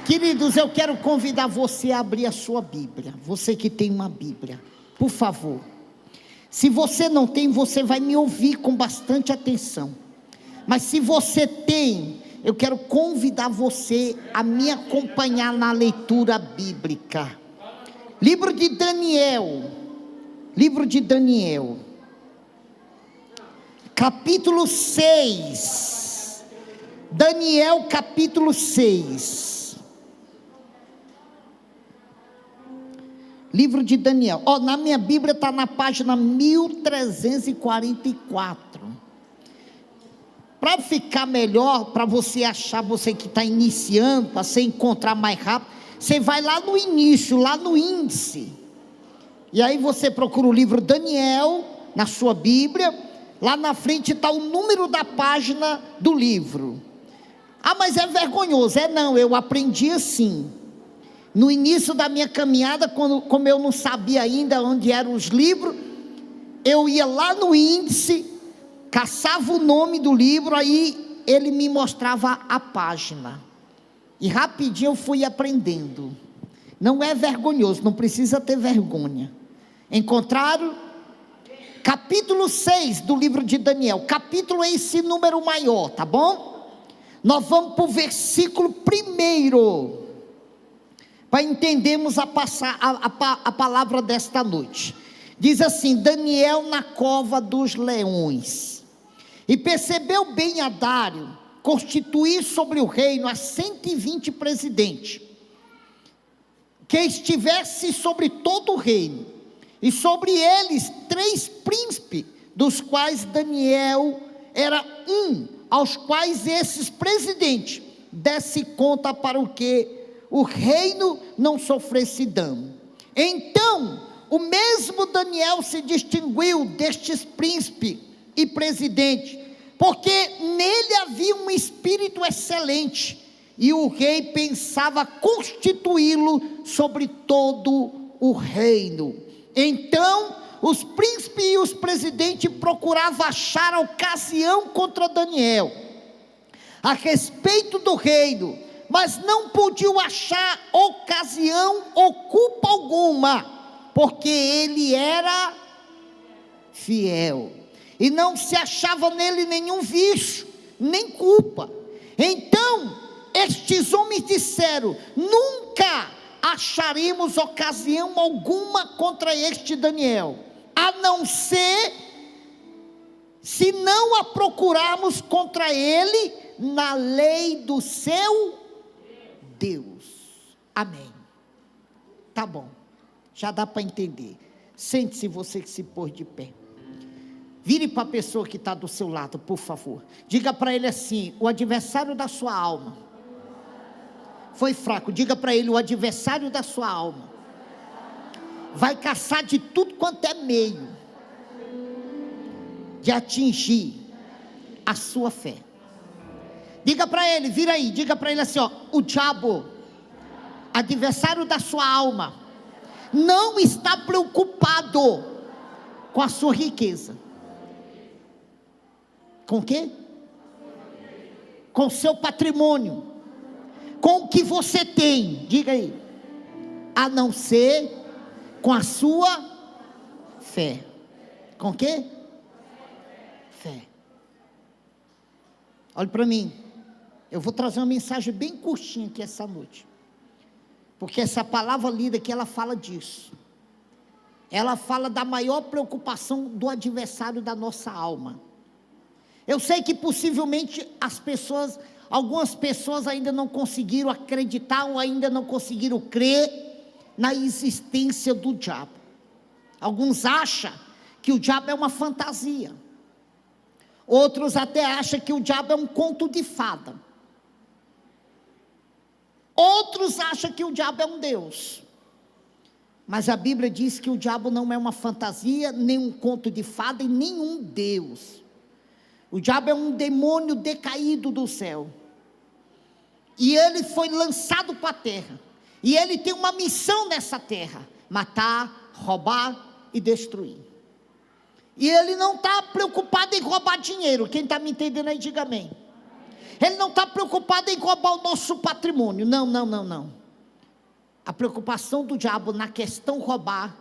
Queridos, eu quero convidar você a abrir a sua Bíblia. Você que tem uma Bíblia, por favor. Se você não tem, você vai me ouvir com bastante atenção. Mas se você tem, eu quero convidar você a me acompanhar na leitura bíblica. Livro de Daniel. Capítulo 6. Daniel capítulo 6. Livro de Daniel. Na minha Bíblia está na página 1344. Para ficar melhor, para você achar, você que está iniciando, para você encontrar mais rápido, você vai lá no início, lá no índice. E aí você procura o livro Daniel na sua Bíblia. Lá na frente está o número da página do livro. Mas é vergonhoso. Não, eu aprendi assim. No início da minha caminhada, como eu não sabia ainda onde eram os livros, eu ia lá no índice, caçava o nome do livro, aí ele me mostrava a página. E rapidinho eu fui aprendendo. Não é vergonhoso, não precisa ter vergonha. Encontraram? Capítulo 6 do livro de Daniel. Capítulo é esse número maior, tá bom? Nós vamos para o versículo 1, para entendermos a palavra desta noite. Diz assim: Daniel na cova dos leões. E percebeu bem a Dário constituir sobre o reino a 120 presidentes, que estivesse sobre todo o reino, e sobre eles 3 príncipes, dos quais Daniel era um, aos quais esses presidentes desse conta para o que o reino não sofresse dano. Então, o mesmo Daniel se distinguiu destes príncipes e presidentes, porque nele havia um espírito excelente, e o rei pensava constituí-lo sobre todo o reino. Então, os príncipes e os presidentes procuravam achar ocasião contra Daniel, a respeito do reino, mas não podiam achar ocasião ou culpa alguma, porque ele era fiel, e não se achava nele nenhum vício, nem culpa. Então, estes homens disseram: nunca acharemos ocasião alguma contra este Daniel, a não ser, se não a procurarmos contra ele na lei do seu Deus. Amém. Tá bom, já dá para entender. Sente-se, você que se pôs de pé. Vire para a pessoa que está do seu lado, por favor. Diga para ele assim: o adversário da sua alma. Foi fraco. Diga para ele: o adversário da sua alma vai caçar de tudo quanto é meio de atingir a sua fé. Diga para ele, vira aí, diga para ele assim: o diabo, adversário da sua alma, não está preocupado com a sua riqueza. Com o quê? Com o seu patrimônio, com o que você tem, diga aí, a não ser com a sua fé. Com o quê? Fé. Olhe para mim. Eu vou trazer uma mensagem bem curtinha aqui essa noite, porque essa palavra lida aqui, ela fala disso. Ela fala da maior preocupação do adversário da nossa alma. Eu sei que possivelmente algumas pessoas ainda não conseguiram acreditar, ou ainda não conseguiram crer na existência do diabo. Alguns acham que o diabo é uma fantasia. Outros até acham que o diabo é um conto de fada. Outros acham que o diabo é um Deus. Mas a Bíblia diz que o diabo não é uma fantasia, nem um conto de fada, e nem um Deus. O diabo é um demônio decaído do céu. E ele foi lançado para a terra. E ele tem uma missão nessa terra: matar, roubar e destruir. E ele não está preocupado em roubar dinheiro. Quem está me entendendo aí, diga amém. Ele não está preocupado em roubar o nosso patrimônio. Não, não, não, não. A preocupação do diabo na questão roubar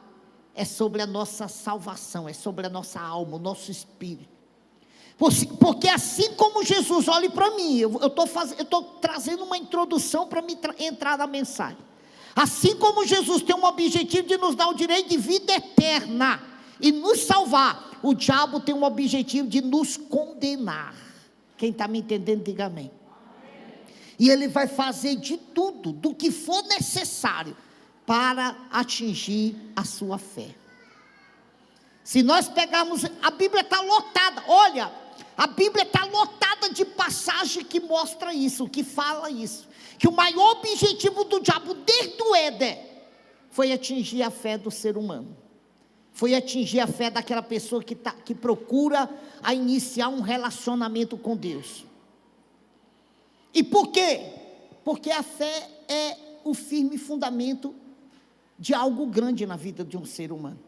é sobre a nossa salvação, é sobre a nossa alma, o nosso espírito. Porque assim como Jesus, olhe para mim, eu estou trazendo uma introdução para me entrar na mensagem. Assim como Jesus tem um objetivo de nos dar o direito de vida eterna e nos salvar, o diabo tem um objetivo de nos condenar. Quem está me entendendo, diga amém. E ele vai fazer de tudo, do que for necessário, para atingir a sua fé. Se nós pegarmos, a Bíblia está lotada, olha, a Bíblia está lotada de passagem que mostra isso, que fala isso, que o maior objetivo do diabo desde o Éden, foi atingir a fé do ser humano, foi atingir a fé daquela pessoa que procura a iniciar um relacionamento com Deus. E por quê? Porque a fé é o firme fundamento de algo grande na vida de um ser humano,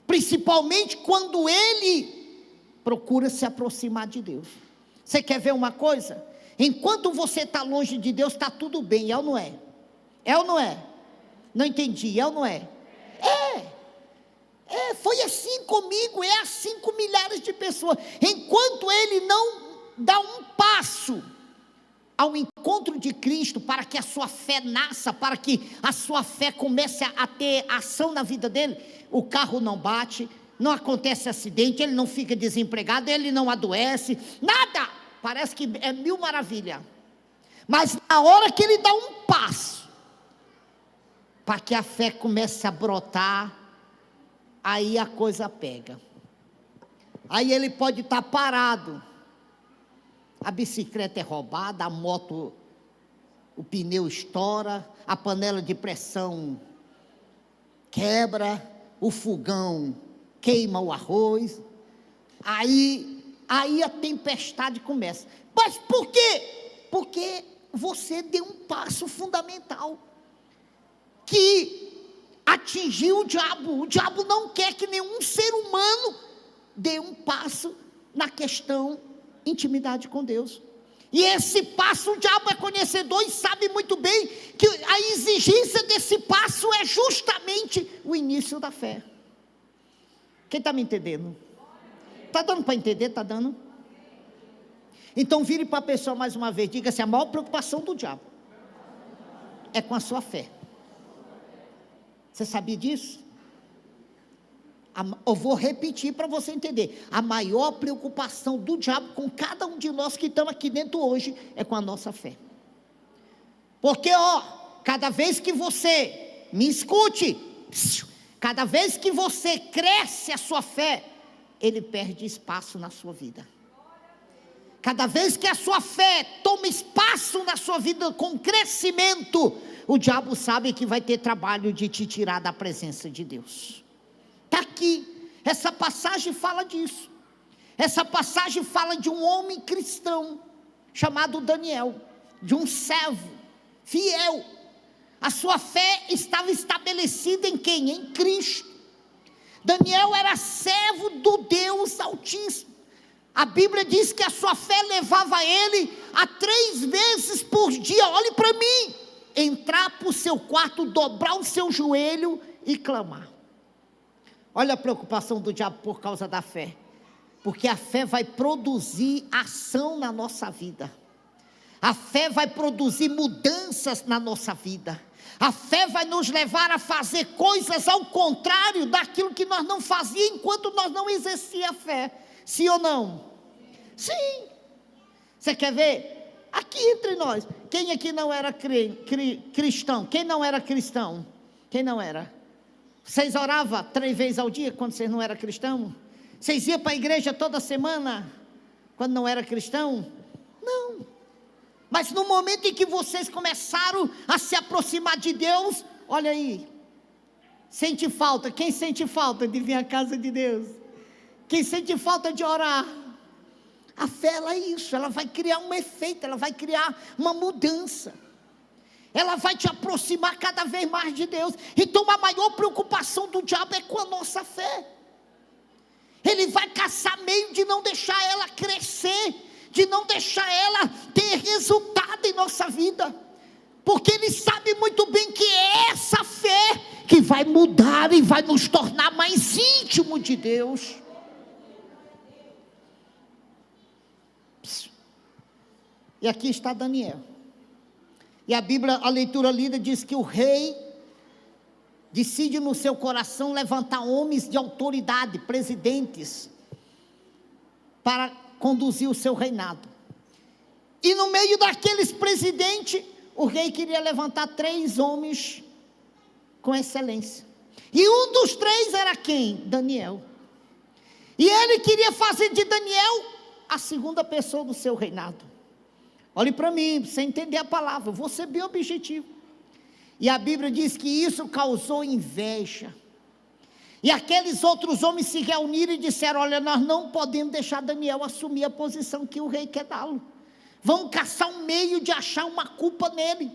principalmente quando ele procura se aproximar de Deus. Você quer ver uma coisa? Enquanto você está longe de Deus, está tudo bem, é ou não é? É ou não é? Não entendi, é ou não é? Foi assim comigo, é assim com milhares de pessoas. Enquanto ele não dá um passo ao encontro de Cristo, para que a sua fé nasça, para que a sua fé comece a ter ação na vida dele, o carro não bate, não acontece acidente, ele não fica desempregado, ele não adoece, nada, parece que é mil maravilha. Mas na hora que ele dá um passo, para que a fé comece a brotar, aí a coisa pega. Aí ele pode estar parado, a bicicleta é roubada, a moto, o pneu estoura, a panela de pressão quebra, o fogão queima o arroz, aí a tempestade começa. Mas por quê? Porque você deu um passo fundamental, que atingiu o diabo. O diabo não quer que nenhum ser humano dê um passo na questão intimidade com Deus. E esse passo, o diabo é conhecedor e sabe muito bem que a exigência desse passo é justamente o início da fé. Quem está me entendendo? Está dando para entender? Está dando? Então vire para a pessoa mais uma vez, diga assim: a maior preocupação do diabo é com a sua fé. Você sabia disso? Eu vou repetir para você entender. A maior preocupação do diabo com cada um de nós que estamos aqui dentro hoje é com a nossa fé. Porque cada vez que você, me escute, cada vez que você cresce a sua fé, ele perde espaço na sua vida. Cada vez que a sua fé toma espaço na sua vida com crescimento, o diabo sabe que vai ter trabalho de te tirar da presença de Deus. Está aqui, essa passagem fala disso. Essa passagem fala de um homem cristão, chamado Daniel, de um servo, fiel. A sua fé estava estabelecida em quem? Em Cristo. Daniel era servo do Deus Altíssimo. A Bíblia diz que a sua fé levava ele a 3 vezes por dia, olhe para mim, entrar para o seu quarto, dobrar o seu joelho e clamar. Olha a preocupação do diabo por causa da fé, porque a fé vai produzir ação na nossa vida, a fé vai produzir mudanças na nossa vida, a fé vai nos levar a fazer coisas ao contrário daquilo que nós não fazíamos enquanto nós não exercíamos a fé. Sim ou não? Sim. Você quer ver? Aqui entre nós, quem aqui não era cristão? Quem não era cristão? Quem não era? Vocês oravam 3 vezes ao dia quando vocês não eram cristãos? Vocês iam para a igreja toda semana quando não era cristão? Não. Mas no momento em que vocês começaram a se aproximar de Deus, olha aí, sente falta. Quem sente falta de vir à casa de Deus? Quem sente falta de orar? A fé, ela é isso, ela vai criar um efeito, ela vai criar uma mudança, ela vai te aproximar cada vez mais de Deus. Então a maior preocupação do diabo é com a nossa fé. Ele vai caçar meio de não deixar ela crescer, de não deixar ela ter resultado em nossa vida, porque Ele sabe muito bem que é essa fé que vai mudar e vai nos tornar mais íntimos de Deus. E aqui está Daniel, e a Bíblia, a leitura lida diz que o rei decide no seu coração levantar homens de autoridade, presidentes, para conduzir o seu reinado. E no meio daqueles presidentes, o rei queria levantar 3 homens com excelência. E um dos 3 era quem? Daniel. E ele queria fazer de Daniel a segunda pessoa do seu reinado. Olhe para mim, para você entender a palavra, vou ser bem objetivo. E a Bíblia diz que isso causou inveja. E aqueles outros homens se reuniram e disseram: olha, nós não podemos deixar Daniel assumir a posição que o rei quer dá-lo. Vamos caçar um meio de achar uma culpa nele,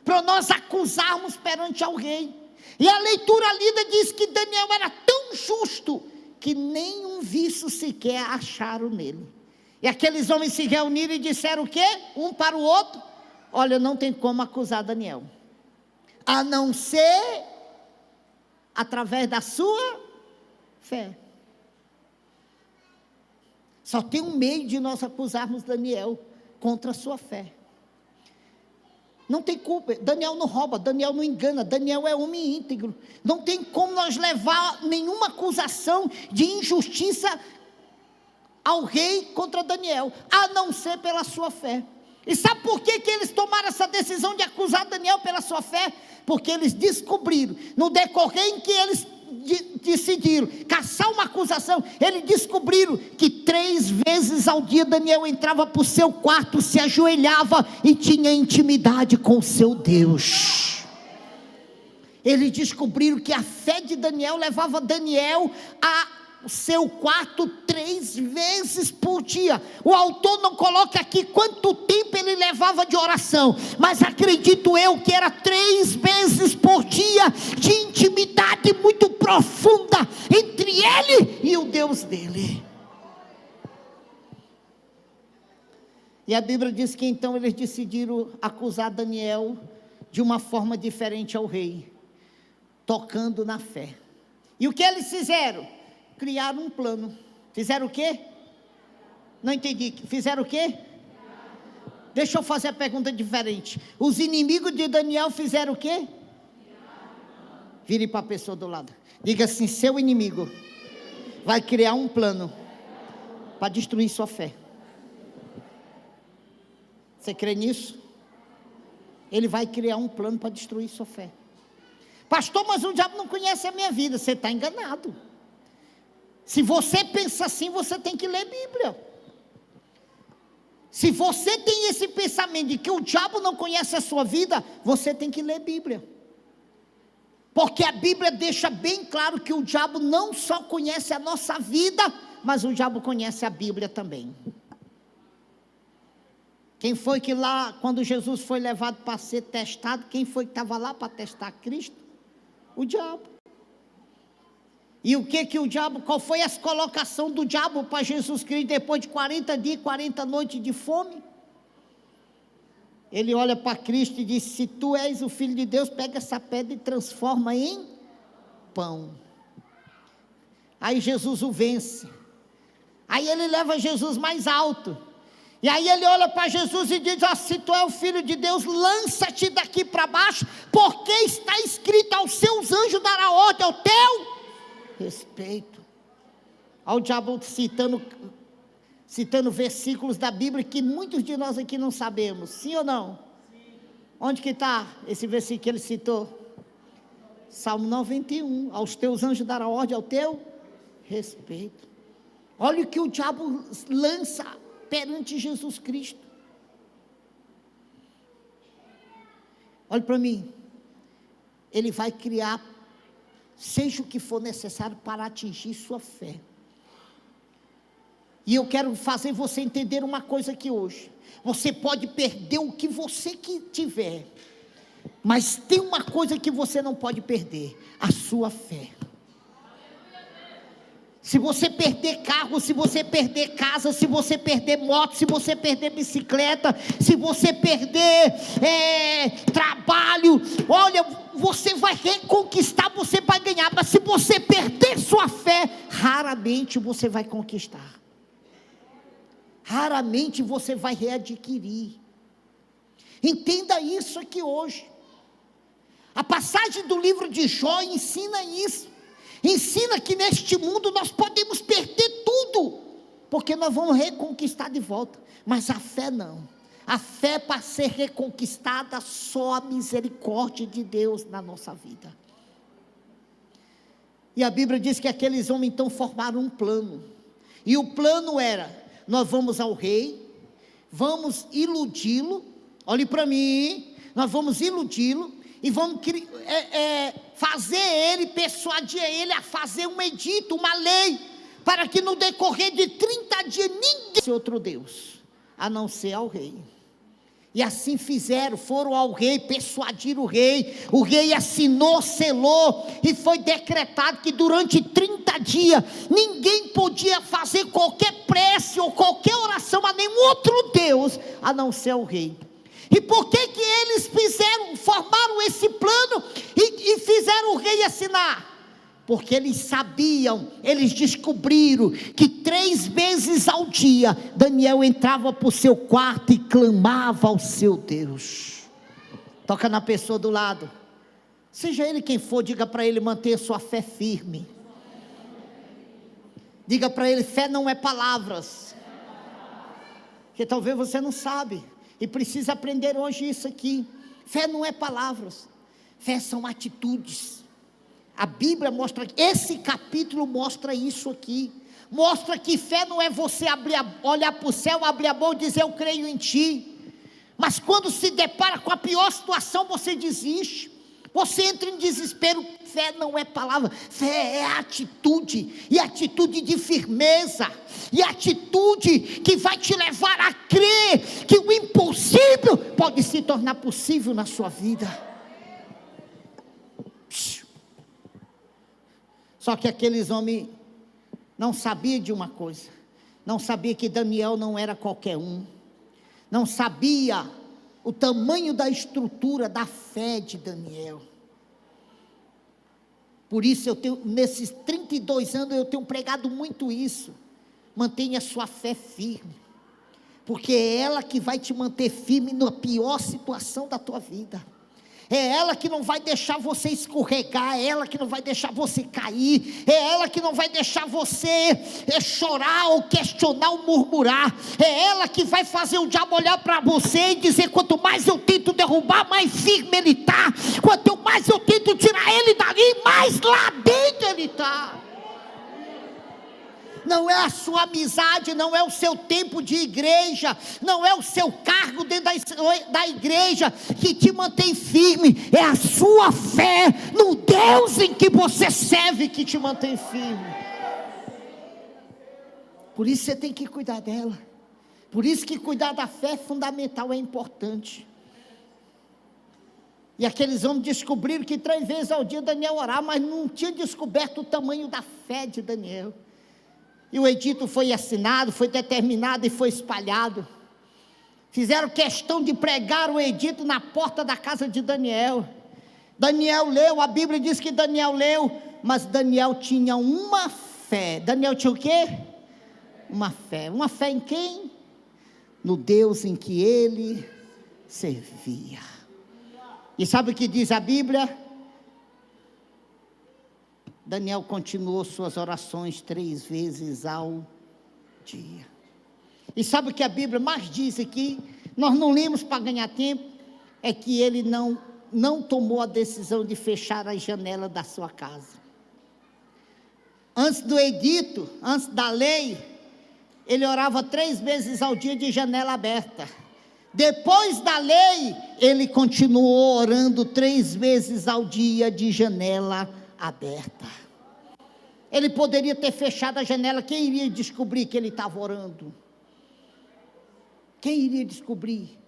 para nós acusarmos perante ao rei. E a leitura lida diz que Daniel era tão justo, que nenhum vício sequer acharam nele. E aqueles homens se reuniram e disseram o quê? Um para o outro: olha, não tem como acusar Daniel, a não ser através da sua fé. Só tem um meio de nós acusarmos Daniel: contra a sua fé. Não tem culpa, Daniel não rouba, Daniel não engana, Daniel é homem íntegro. Não tem como nós levar nenhuma acusação de injustiça ao rei contra Daniel, a não ser pela sua fé. E sabe por que eles tomaram essa decisão de acusar Daniel pela sua fé? Porque eles descobriram, no decorrer em que eles decidiram caçar uma acusação, eles descobriram que 3 vezes ao dia Daniel entrava para o seu quarto, se ajoelhava e tinha intimidade com o seu Deus. Eles descobriram que a fé de Daniel levava Daniel a o seu quarto 3 vezes por dia. O autor não coloca aqui quanto tempo ele levava de oração, mas acredito eu que era 3 vezes por dia, de intimidade muito profunda entre ele e o Deus dele. E a Bíblia diz que então eles decidiram acusar Daniel de uma forma diferente ao rei, tocando na fé. E o que eles fizeram? Criaram um plano. Fizeram o quê? Não entendi. Fizeram o quê? Deixa eu fazer a pergunta diferente. Os inimigos de Daniel fizeram o quê? Vire para a pessoa do lado. Diga assim: seu inimigo vai criar um plano para destruir sua fé. Você crê nisso? Ele vai criar um plano para destruir sua fé. Pastor, mas o diabo não conhece a minha vida. Você está enganado. Se você pensa assim, você tem que ler Bíblia. Se você tem esse pensamento de que o diabo não conhece a sua vida, você tem que ler Bíblia. Porque a Bíblia deixa bem claro que o diabo não só conhece a nossa vida, mas o diabo conhece a Bíblia também. Quem foi que lá, quando Jesus foi levado para ser testado, quem foi que estava lá para testar Cristo? O diabo. E o que o diabo, qual foi a colocação do diabo para Jesus Cristo depois de 40 dias, 40 noites de fome? Ele olha para Cristo e diz: se tu és o Filho de Deus, pega essa pedra e transforma em pão. Aí Jesus o vence. Aí ele leva Jesus mais alto. E aí ele olha para Jesus e diz: se tu é o Filho de Deus, lança-te daqui para baixo, porque está escrito: aos seus anjos dará ordem ao teu respeito. Ao diabo citando versículos da Bíblia que muitos de nós aqui não sabemos, sim ou não? Sim. Onde que está esse versículo que ele citou? Salmo 91, aos teus anjos dará ordem ao teu respeito. Olha o que o diabo lança perante Jesus Cristo. Olha para mim, ele vai criar seja o que for necessário para atingir sua fé. E eu quero fazer você entender uma coisa aqui hoje. Você pode perder o que você tiver, mas tem uma coisa que você não pode perder: a sua fé. Se você perder carro, se você perder casa, se você perder moto, se você perder bicicleta, se você perder trabalho, olha, você vai reconquistar, você vai ganhar. Mas se você perder sua fé, raramente você vai conquistar. Raramente você vai readquirir. Entenda isso aqui hoje. A passagem do livro de Jó ensina isso. Ensina que neste mundo nós podemos perder tudo, porque nós vamos reconquistar de volta. Mas a fé não. A fé, para ser reconquistada, só a misericórdia de Deus na nossa vida. E a Bíblia diz que aqueles homens então formaram um plano. E o plano era: nós vamos ao rei, vamos iludi-lo. Olhe para mim, nós vamos iludi-lo e vamos fazer ele, persuadir ele a fazer um edito, uma lei, para que no decorrer de 30 dias ninguém fosse outro Deus, a não ser ao rei. E assim fizeram, foram ao rei, persuadiram o rei assinou, selou, e foi decretado que durante 30 dias, ninguém podia fazer qualquer prece ou qualquer oração a nenhum outro Deus, a não ser o rei. E por que eles formaram esse plano e fizeram o rei assinar? Porque eles sabiam, eles descobriram que 3 vezes ao dia, Daniel entrava para o seu quarto e clamava ao seu Deus. Toca na pessoa do lado, seja ele quem for, diga para ele manter sua fé firme. Diga para ele: fé não é palavras, porque talvez você não sabe, e precisa aprender hoje isso aqui. Fé não é palavras, fé são atitudes. A Bíblia mostra, esse capítulo mostra isso aqui, mostra que fé não é você olhar para o céu, abrir a mão e dizer: eu creio em ti, mas quando se depara com a pior situação, você desiste, você entra em desespero. Fé não é palavra, fé é atitude, e atitude de firmeza, e atitude que vai te levar a crer que o impossível pode se tornar possível na sua vida. Só que aqueles homens não sabiam de uma coisa, não sabia que Daniel não era qualquer um, não sabia o tamanho da estrutura da fé de Daniel. Por isso nesses 32 anos eu tenho pregado muito isso: mantenha sua fé firme, porque é ela que vai te manter firme na pior situação da tua vida. É ela que não vai deixar você escorregar, é ela que não vai deixar você cair, é ela que não vai deixar você chorar ou questionar ou murmurar, é ela que vai fazer o diabo olhar para você e dizer: quanto mais eu tento derrubar, mais firme ele está, quanto mais eu tento tirar ele dali, mais lá dentro ele está. Não é a sua amizade, não é o seu tempo de igreja, não é o seu cargo dentro da igreja que te mantém firme, é a sua fé no Deus em que você serve que te mantém firme. Por isso você tem que cuidar dela, por isso que cuidar da fé é fundamental, é importante. E aqueles homens descobriram que 3 vezes ao dia Daniel orava, mas não tinha descoberto o tamanho da fé de Daniel. E o edito foi assinado, foi determinado e foi espalhado. Fizeram questão de pregar o edito na porta da casa de Daniel. Daniel leu, a Bíblia diz que Daniel leu, mas Daniel tinha uma fé. Daniel tinha o quê? Uma fé. Uma fé em quem? No Deus em que ele servia. E sabe o que diz a Bíblia? Daniel continuou suas orações 3 vezes ao dia. E sabe o que a Bíblia mais diz aqui? Nós não lemos para ganhar tempo. É que ele não tomou a decisão de fechar as janelas da sua casa. Antes do edito, antes da lei, ele orava 3 vezes ao dia de janela aberta. Depois da lei, ele continuou orando 3 vezes ao dia de janela aberta. Ele poderia ter fechado a janela, quem iria descobrir que ele estava orando? Quem iria descobrir?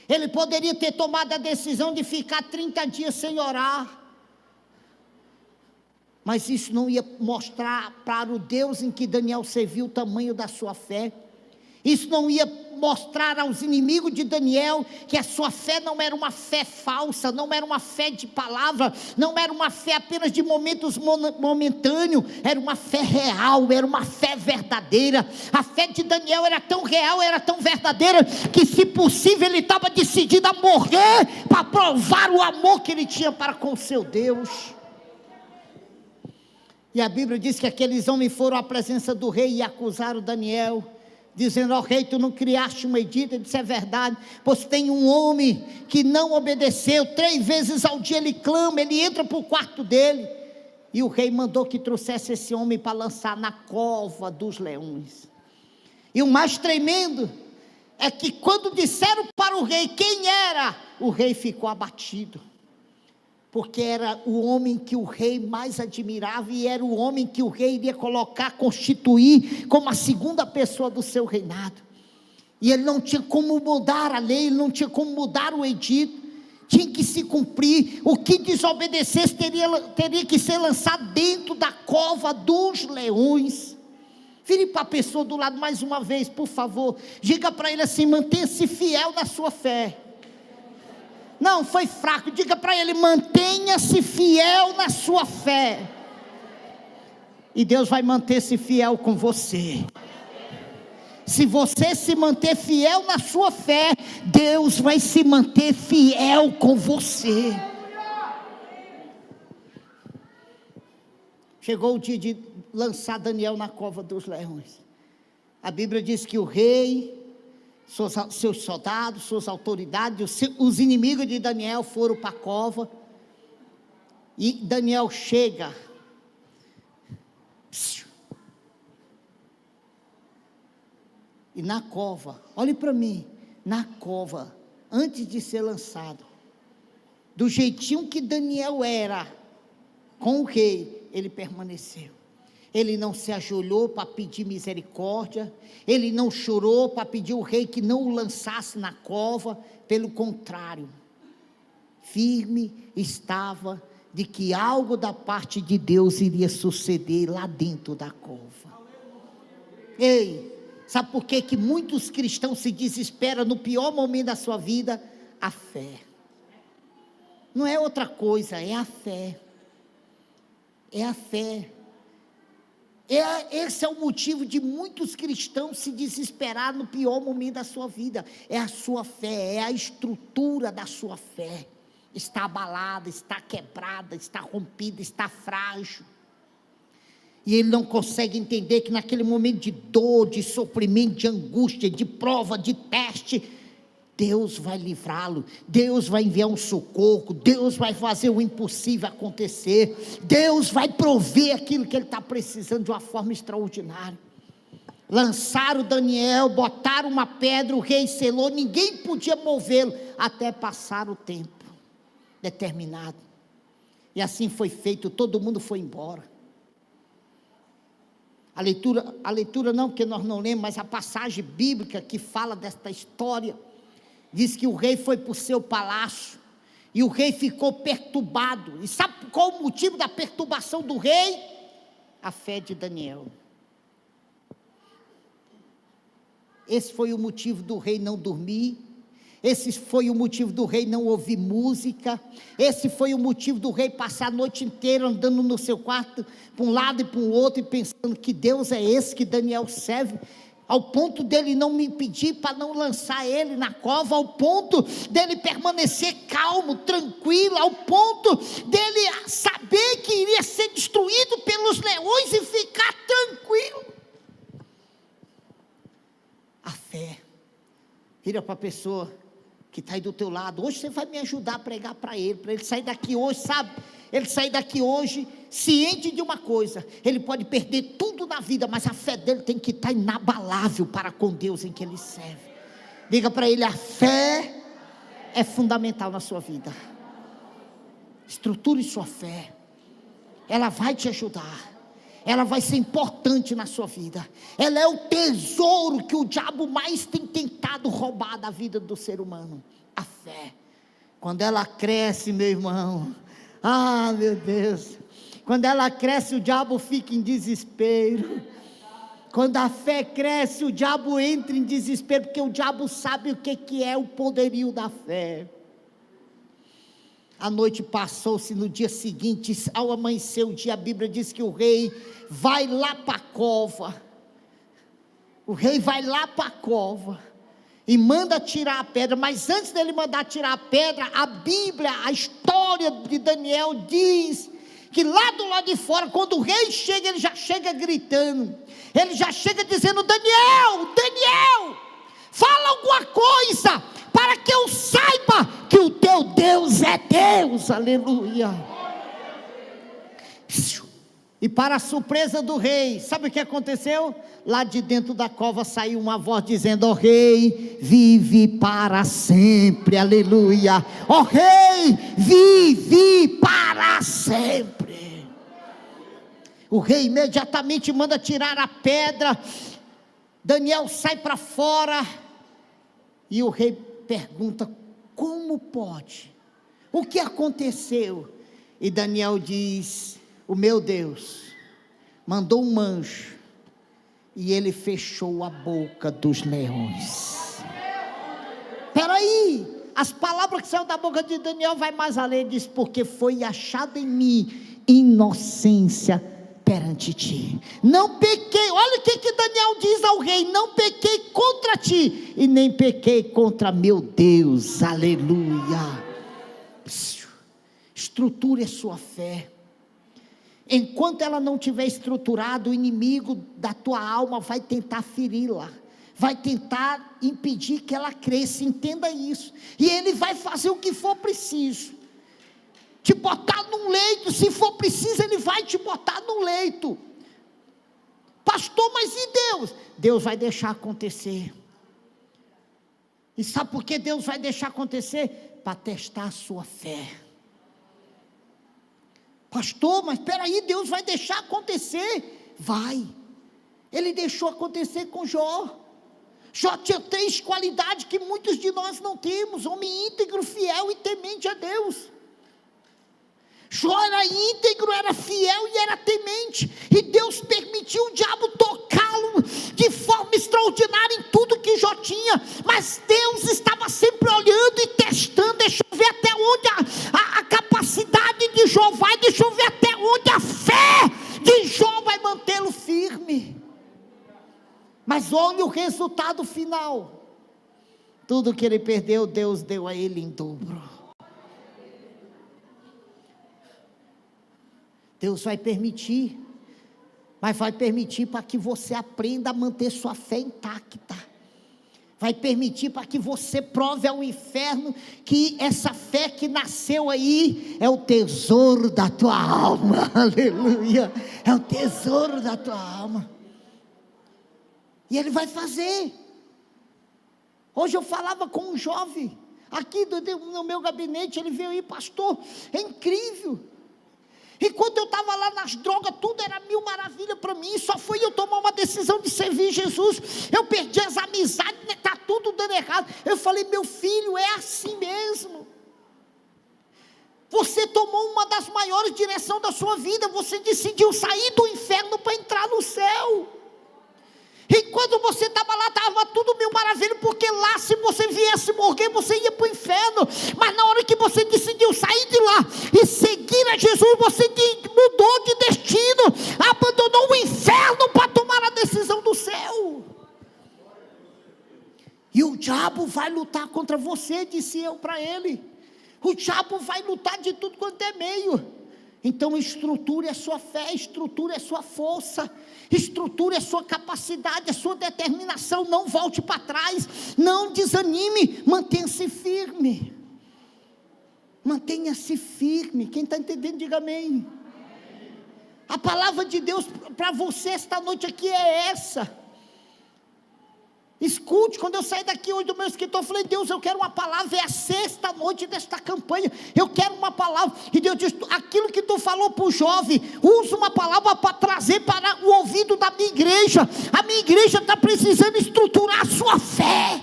Ele poderia ter tomado a decisão de ficar 30 dias sem orar, Mas isso não ia mostrar para o Deus em que Daniel serviu o tamanho da sua fé. Isso não ia mostrar aos inimigos de Daniel que a sua fé não era uma fé falsa, não era uma fé de palavra, não era uma fé apenas de momentos momentâneos, era uma fé real, era uma fé verdadeira. A fé de Daniel era tão real, era tão verdadeira, que se possível ele estava decidido a morrer para provar o amor que ele tinha para com o seu Deus. E a Bíblia diz que aqueles homens foram à presença do rei e acusaram Daniel, dizendo: ó rei, tu não criaste um edito? Ele disse: é verdade, pois tem um homem que não obedeceu, 3 vezes ao dia ele clama, ele entra para o quarto dele, e o rei mandou que trouxesse esse homem para lançar na cova dos leões. E o mais tremendo é que quando disseram para o rei quem era, o rei ficou abatido, porque era o homem que o rei mais admirava, e era o homem que o rei iria colocar, constituir como a segunda pessoa do seu reinado. E ele não tinha como mudar a lei, ele não tinha como mudar o edito, tinha que se cumprir. O que desobedecesse teria que ser lançado dentro da cova dos leões. Vire para a pessoa do lado mais uma vez, por favor, diga para ele assim: mantenha-se fiel na sua fé. Não, foi fraco, diga para ele: mantenha-se fiel na sua fé, e Deus vai manter-se fiel com você. Se você se manter fiel na sua fé, Deus vai se manter fiel com você. Chegou o dia de lançar Daniel na cova dos leões. A Bíblia diz que o rei, seus soldados, suas autoridades, os inimigos de Daniel foram para a cova, e Daniel chega, e na cova, olhe para mim, na cova, antes de ser lançado, do jeitinho que Daniel era com o rei, ele permaneceu. Ele não se ajoelhou para pedir misericórdia, ele não chorou para pedir ao rei que não o lançasse na cova, pelo contrário, firme estava de que algo da parte de Deus iria suceder lá dentro da cova. Ei, sabe por que muitos cristãos se desesperam no pior momento da sua vida? A fé. Não é outra coisa, é a fé. É a fé. Esse é o motivo de muitos cristãos se desesperar no pior momento da sua vida. É a sua fé, é a estrutura da sua fé. Está abalada, está quebrada, está rompida, está frágil. E ele não consegue entender que naquele momento de dor, de sofrimento, de angústia, de prova, de teste, Deus vai livrá-lo, Deus vai enviar um socorro, Deus vai fazer o impossível acontecer, Deus vai prover aquilo que ele está precisando de uma forma extraordinária. Lançaram Daniel, botaram uma pedra, o rei selou, ninguém podia movê-lo, até passar o tempo determinado, e assim foi feito, todo mundo foi embora. A leitura não, porque nós não lemos, mas a passagem bíblica que fala desta história, diz que o rei foi para o seu palácio, e o rei ficou perturbado. E sabe qual o motivo da perturbação do rei? A fé de Daniel. Esse foi o motivo do rei não dormir, esse foi o motivo do rei não ouvir música, esse foi o motivo do rei passar a noite inteira andando no seu quarto, para um lado e para o outro, e pensando: que Deus é esse que Daniel serve? Ao ponto dele não me pedir para não lançar ele na cova, ao ponto dele permanecer calmo, tranquilo, ao ponto dele saber que iria ser destruído pelos leões e ficar tranquilo. A fé. Vira para a pessoa que está aí do teu lado: hoje você vai me ajudar a pregar para ele sair daqui hoje, sabe? Ele sair daqui hoje ciente de uma coisa: ele pode perder tudo na vida, mas a fé dele tem que estar inabalável para com Deus em que ele serve. Diga para ele: a fé é fundamental na sua vida. Estruture sua fé, ela vai te ajudar, ela vai ser importante na sua vida. Ela é o tesouro que o diabo mais tem tentado roubar da vida do ser humano. A fé, quando ela cresce, meu irmão, meu Deus, Quando ela cresce, o diabo fica em desespero. Quando a fé cresce, o diabo entra em desespero, porque o diabo sabe o que é o poderio da fé. A noite passou-se, no dia seguinte, ao amanhecer o dia, a Bíblia diz que o rei vai lá para a cova. O rei vai lá para a cova e manda tirar a pedra, mas antes dele mandar tirar a pedra, a Bíblia, a história de Daniel diz que lá do lado de fora, quando o rei chega, ele já chega gritando, ele já chega dizendo: Daniel, Daniel, fala alguma coisa, para que eu saiba que o teu Deus é Deus, aleluia. E para a surpresa do rei, sabe o que aconteceu? Lá de dentro da cova saiu uma voz dizendo: ó rei, vive para sempre, aleluia. Ó rei, vive para sempre. O rei imediatamente manda tirar a pedra. Daniel sai para fora e o rei pergunta: como pode? O que aconteceu? E Daniel diz: o meu Deus mandou um anjo e ele fechou a boca dos leões. Espera aí, as palavras que saíram da boca de Daniel vai mais além, diz: porque foi achado em mim inocência perante ti, não pequei. Olha o que Daniel diz ao rei: não pequei contra ti, e nem pequei contra meu Deus, aleluia. Estruture a sua fé. Enquanto ela não tiver estruturado, o inimigo da tua alma vai tentar feri-la, vai tentar impedir que ela cresça, entenda isso, e ele vai fazer o que for preciso, te botar num leito, se for preciso ele vai te botar no leito. Pastor, mas e Deus? Deus vai deixar acontecer. E sabe por que Deus vai deixar acontecer? Para testar a sua fé. Pastor, mas espera aí, Deus vai deixar acontecer? Vai. Ele deixou acontecer com Jó. Jó tinha 3 qualidades que muitos de nós não temos: homem íntegro, fiel e temente a Deus. Jó era íntegro, era fiel e era temente, e Deus permitiu o diabo tocá-lo de forma extraordinária em tudo que Jó tinha, mas Deus estava sempre olhando e testando. Deixa eu ver até onde a capacidade de Jó vai, deixa eu ver até onde a fé de Jó vai mantê-lo firme. Mas olha o resultado final: tudo que ele perdeu, Deus deu a ele em dobro. Deus vai permitir, mas vai permitir para que você aprenda a manter sua fé intacta, vai permitir para que você prove ao inferno que essa fé que nasceu aí é o tesouro da tua alma, aleluia, é o tesouro da tua alma, e ele vai fazer. Hoje eu falava com um jovem, aqui no meu gabinete, ele veio aí: pastor, é incrível, enquanto eu estava lá nas drogas, tudo era mil maravilha para mim, só foi eu tomar uma decisão de servir Jesus, eu perdi as amizades, está tudo dando errado. Eu falei: meu filho, é assim mesmo, você tomou uma das maiores direções da sua vida, você decidiu sair do inferno para entrar no céu. E quando você estava lá, estava tudo mil maravilha, porque lá, se você viesse morrer, você ia para o inferno. Mas na hora que você decidiu sair de lá e seguir a Jesus, você mudou de destino, abandonou o inferno para tomar a decisão do céu. E o diabo vai lutar contra você, disse eu para ele. O diabo vai lutar de tudo quanto é meio. Então estruture a sua fé, estruture a sua força, estruture a sua capacidade, a sua determinação. Não volte para trás, não desanime, mantenha-se firme. Mantenha-se firme. Quem está entendendo, diga amém. A palavra de Deus para você esta noite aqui é essa. Escute, quando eu saí daqui hoje do meu escritório, eu falei: Deus, eu quero uma palavra, é a 6ª noite desta campanha, eu quero uma palavra. E Deus disse: aquilo que tu falou para o jovem, usa uma palavra para trazer para o ouvido da minha igreja. A minha igreja está precisando estruturar a sua fé.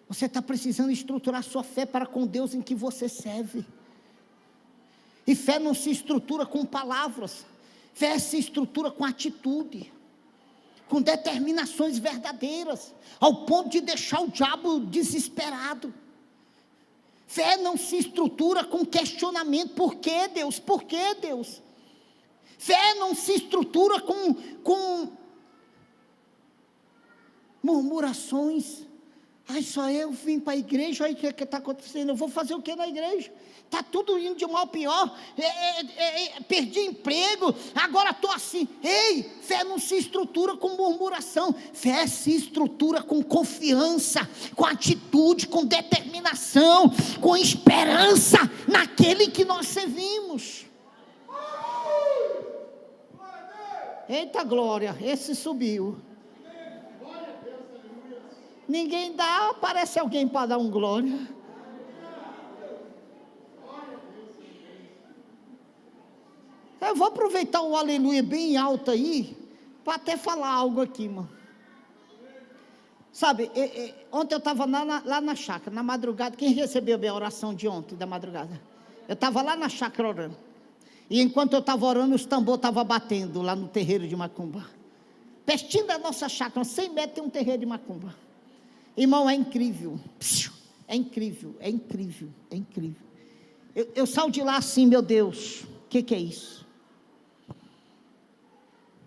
Você está precisando estruturar a sua fé para com Deus em que você serve. E fé não se estrutura com palavras, fé se estrutura com atitude, com determinações verdadeiras, ao ponto de deixar o diabo desesperado. Fé não se estrutura com questionamento, por que Deus? Por que Deus? Fé não se estrutura com murmurações. Ai, só eu vim para a igreja, aí o que está acontecendo? Eu vou fazer o que na igreja? Está tudo indo de mal a pior, perdi emprego, agora estou assim. Ei, fé não se estrutura com murmuração, fé se estrutura com confiança, com atitude, com determinação, com esperança naquele que nós servimos. Eita glória, esse subiu. Ninguém dá, aparece alguém para dar um glória. Eu vou aproveitar o aleluia bem alto aí, para até falar algo aqui, irmão. Sabe, ontem eu estava lá na chácara, na madrugada. Quem recebeu a minha oração de ontem, da madrugada? Eu estava lá na chácara orando. E enquanto eu estava orando, os tambores estavam batendo lá no terreiro de macumba. Pertinho da nossa chácara, 100 metros tem um terreiro de macumba. Irmão, é incrível. É incrível, é incrível, é incrível. Eu saio de lá assim, meu Deus, o que é isso?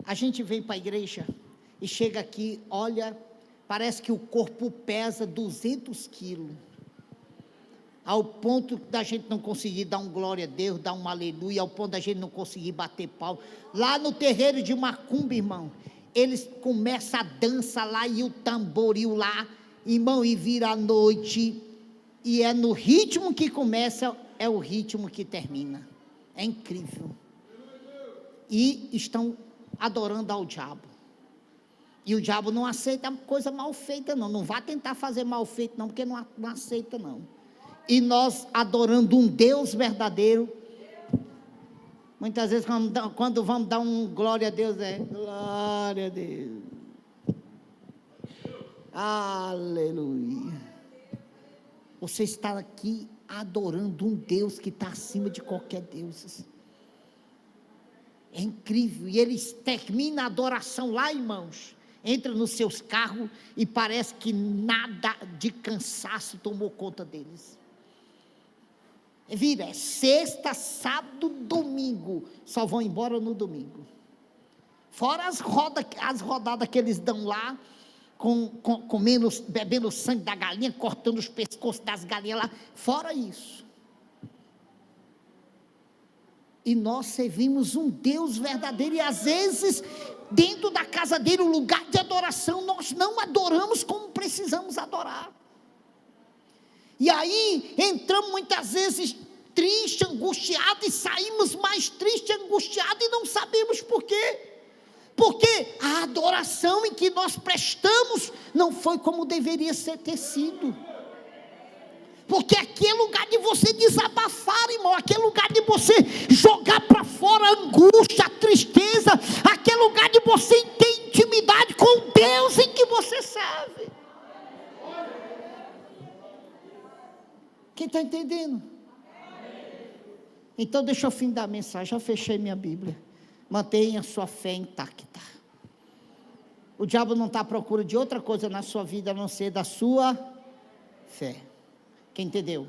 A gente vem para a igreja e chega aqui, olha, parece que o corpo pesa 200 quilos. Ao ponto da gente não conseguir dar um glória a Deus, dar um aleluia, ao ponto da gente não conseguir bater pau. Lá no terreiro de macumba, irmão, eles começam a dança lá e o tamboril lá, irmão, e vira a noite, e é no ritmo que começa, é o ritmo que termina. É incrível. E estão adorando ao diabo. E o diabo não aceita coisa mal feita, não. Não vá tentar fazer mal feito, não, porque não aceita, não. E nós adorando um Deus verdadeiro. Muitas vezes, quando vamos dar um glória a Deus, glória a Deus. Aleluia. Você está aqui adorando um Deus que está acima de qualquer Deus. É incrível. E eles terminam a adoração lá, irmãos. Entra nos seus carros e parece que nada de cansaço tomou conta deles. Vira, é sexta, sábado, domingo. Só vão embora no domingo. Fora as rodadas que eles dão lá, comendo, bebendo o sangue da galinha, cortando os pescoços das galinhas lá. Fora isso. E nós servimos um Deus verdadeiro. E às vezes, dentro da casa dele, o lugar de adoração, nós não adoramos como precisamos adorar. E aí, entramos muitas vezes triste, angustiado, e saímos mais triste, angustiado, e não sabemos por quê. Porque a adoração em que nós prestamos não foi como deveria ter sido. Porque aqui é lugar de você desabafar, irmão. Aqui é lugar de você jogar para fora a angústia, a tristeza. Aqui é lugar de você ter intimidade com o Deus em que você serve. Quem está entendendo? Então deixa eu findar a mensagem. Já fechei minha Bíblia. Mantenha a sua fé intacta. O diabo não está à procura de outra coisa na sua vida, a não ser da sua fé. Quem entendeu?